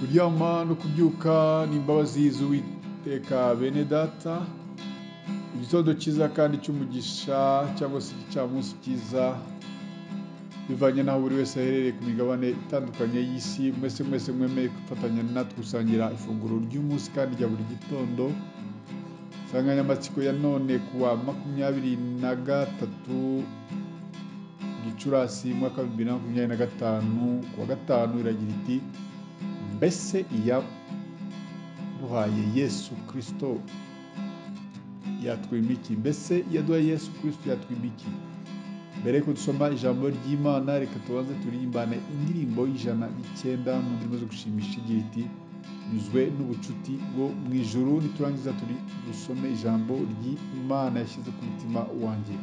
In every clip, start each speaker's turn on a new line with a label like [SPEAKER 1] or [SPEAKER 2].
[SPEAKER 1] Kuryama no kubyuka ni imbabazi z'Uwiteka bene data. Igitondo cyiza kandi cy'umugisha cyangwa se igicamunsi cyiza, bivanye n'aho buri wese aherereye ku migabane itandukanye y'isi. Mwese mwemeye gufatanya natwe gusangira ifunguro ry'umunsi kandi rya buri gitondo. Insanganyamatsiko ya none kuwa 23 Gicurasi mwaka wa 2025 kuwa gatanu iragira iti mbese iyaduhaye Yesu Kristo yatwima iki? Mbese iyaduhaye Yesu Kristo yatwima iki? Mbere yuko dusoma ijambo ry'Imana, reka tubanze turimbane indirimbo y'109 mu ndimi zo gushimisha igira iti nyuzwe n'ubucuti bwo mu ijuru. Niturangiza dusome ijambo ry'Imana yashyize ku mutima wanjye.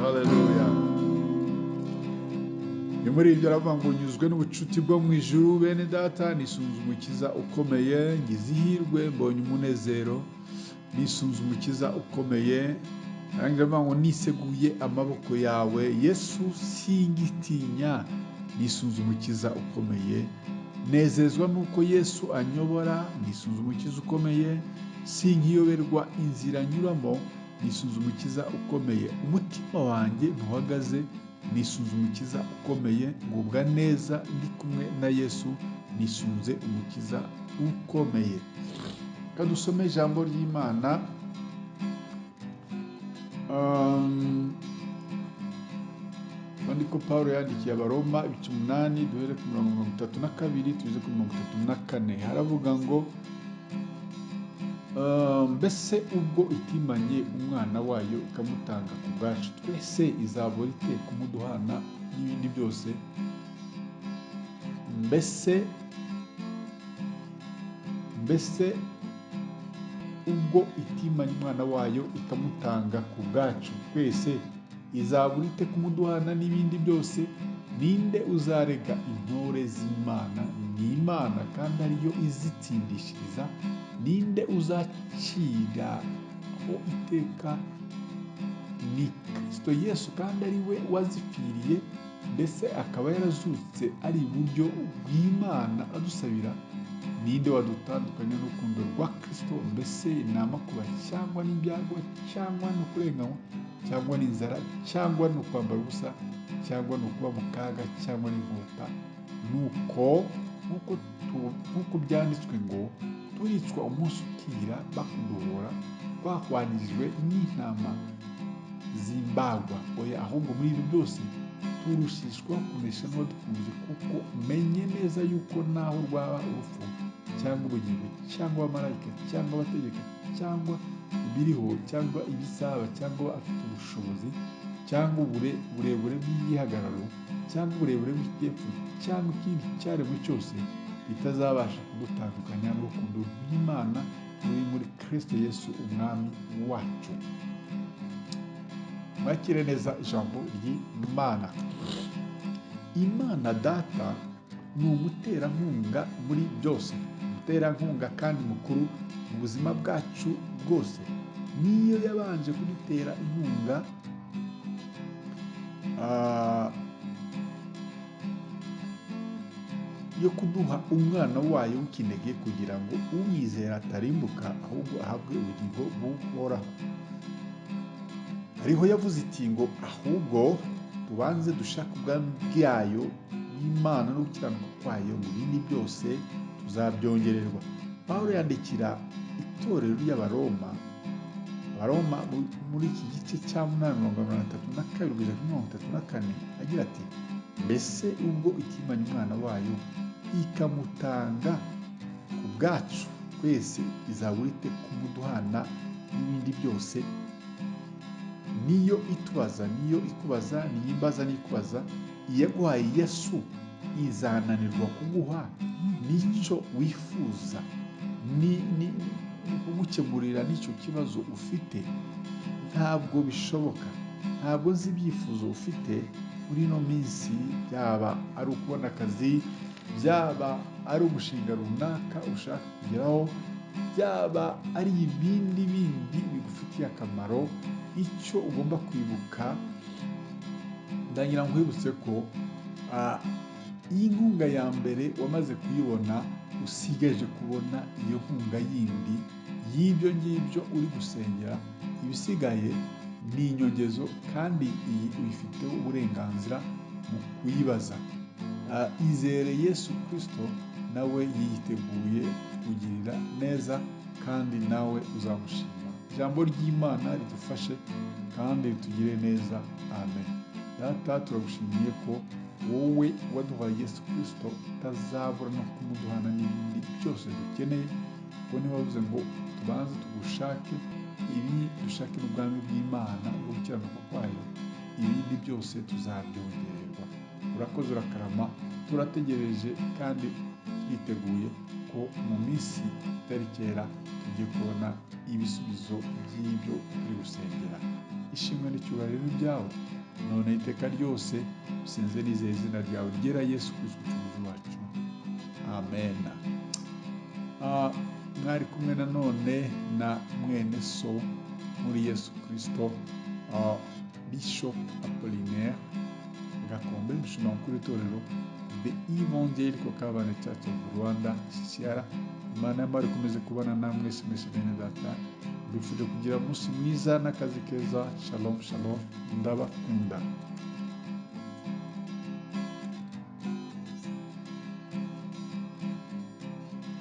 [SPEAKER 1] haleluya haleluya. Ni muri ibyo aravuga ngo nyuzwe n'ubucuti bwo mu ijuru bene data, nisunze umukiza ukomeye, ngize ihirwe mbonye umunezero, nisunze umukiza ukomeye. Arangira avuga ngo niseguye amaboko yawe Yesu, singitinya, nisunze umukiza ukomeye. Nezezwa nuko Yesu anyobora, nisunze umukiza ukomeye. Sinkiyoberwa inzira nyuramo, nisunze umukiza ukomeye. Umutima wanjye ntuhagaze, nisunze umukiza ukomeye. Ngubwa neza ndi kumwe na Yesu, nisunze umukiza ukomeye. Kadusome ijambo ry'Imana. Andiko Pawulo yandikiye Abaroma ibice 8 duhere ku mirongo 32 tugeze ku mirongo 34. Haravuga ngo mbese ubwo itimanye umwana wayo ikamutanga ku bwacu, twese izabura ite kumuduhana n'ibindi byose? Mbese ubwo itimanye umwana wayo ikamutanga ku bwacu, twese izabura ite kumuduhana n'ibindi byose? Ninde uzarega intore z'Imana? Ni Imana kandi ariyo izitsindishiriza. Ninde uzaciraho iteka? Ni Kristo Yesu kandi ari we wazipfiriye, mbese akaba yarazutse ari iburyo bw'Imana adusabira. Ninde wadutandukanya n'urukundo rwa Kristo? Mbese ni amakuba cyangwa n'ibyago cyangwa no kurenganywa cyangwa n'inzara cyangwa no kwambara ubusa cyangwa no kuba mu kaga cyangwa n'inkota? Nk'uko byanditswe ngo turicwa umunsi ukira, bakuduhora twahwanirijwe n'intama zimbagwa. Oya, ahubwo muri ibi byose turushishwa kunesha n'uwadukunze, kuko menye neza yuko naho rwaba urupfu cyangwa ubugingo cyangwa abamarayika cyangwa abategeka cyangwa ibiriho cyangwa ibizaba cyangwa afite ubushobozi cyangwa uburebure bw'igihagararo cyangwa uburebure bw'ikepfo cyangwa ikindi cyaremwe cyose, bitazabasha kudutandukanya n'urukundo rw'Imana ruri muri Kristo Yesu umwami wacu. Mwakire neza ijambo ry'Imana. Imana Data ni umuterankunga muri byose, umuterankunga kandi mukuru mu buzima bwacu bwose. Niyo yabanje kudutera inkunga yo kuduha umwana wayo w'ikinege, kugira ngo umwizera atarimbuka ahubwo ahabwe ubugingo buhoraho. Ariho yavuze iti ngo ahubwo tubanze dushake ubwami bwayo y'Imana no gukiranuka kwayo, mu bindi byose tuzabyongererwa. Pawulo yandikira itorero ry'Abaroma muri iki gice cya 8:32-34 agira ati, mbese ubwo itimanye umwana wayo ikamutanga ku bwacu, twese izabura ite kumuduhana n'ibindi byose? Niyo itubaza, niyo ikubaza, niyo imbaza n'ikubaza, iyaguhaye Yesu izananirwa kuguha n'icyo wifuza, ni kugukemurira n'icyo kibazo ufite? Ntabwo bishoboka. Ntabwo nzi ibyifuzo ufite muri ino minsi, byaba ari ukubona akazi, byaba ari umushinga runaka ushaka kugeraho, byaba ari ibindi bigufitiye akamaro. Icyo ugomba kwibuka, ndagira ngo wibutse ko iyi nkunga ya mbere wamaze kuyibona, usigaje kubona iyo nkunga yindi y'ibyo ngibyo uri gusengera. Ibisigaye ni inyongezo, kandi iyi uyifiteho uburenganzira mu kuyibaza. Izere Yesu Kristo, nawe yiteguye kugirira neza kandi nawe uzamushima. Ijambo ry'Imana ridufashe kandi ritugire neza. Amen. Data, turagushimiye ko wowe waduhaye Yesu Kristo utazabura no kumuduhana n'ibindi byose dukeneye, kuko niwe wavuze ngo tubanze tugushake, dushake n'ubwami bw'Imana no gukiranuka kwayo, ibindi byose tuzabyongererwa. Urakoze, urakarama. Turategereje kandi twiteguye ko mu minsi itari kera tugiye kubona ibisubizo by'ibyo turi gusengera. ishimwe n'icyubahiro byawe none iteka ryose, usenze nizeye izina ryawe ryera Yesu Kristo umucunguzi wacu, amen. Mwari kumwe nanone na mwene so muri Yesu Kristo, Bishop Apollinaire Gakombe, umushumba mukuru w'itorero The Evangelical Covenant Church of Rwanda CCR. Imana y'amahoro ikomeze kubana namwe mwese bene data, mbifuje kugira umunsi mwiza n'akazi keza. Shalom shalom, ndabakunda.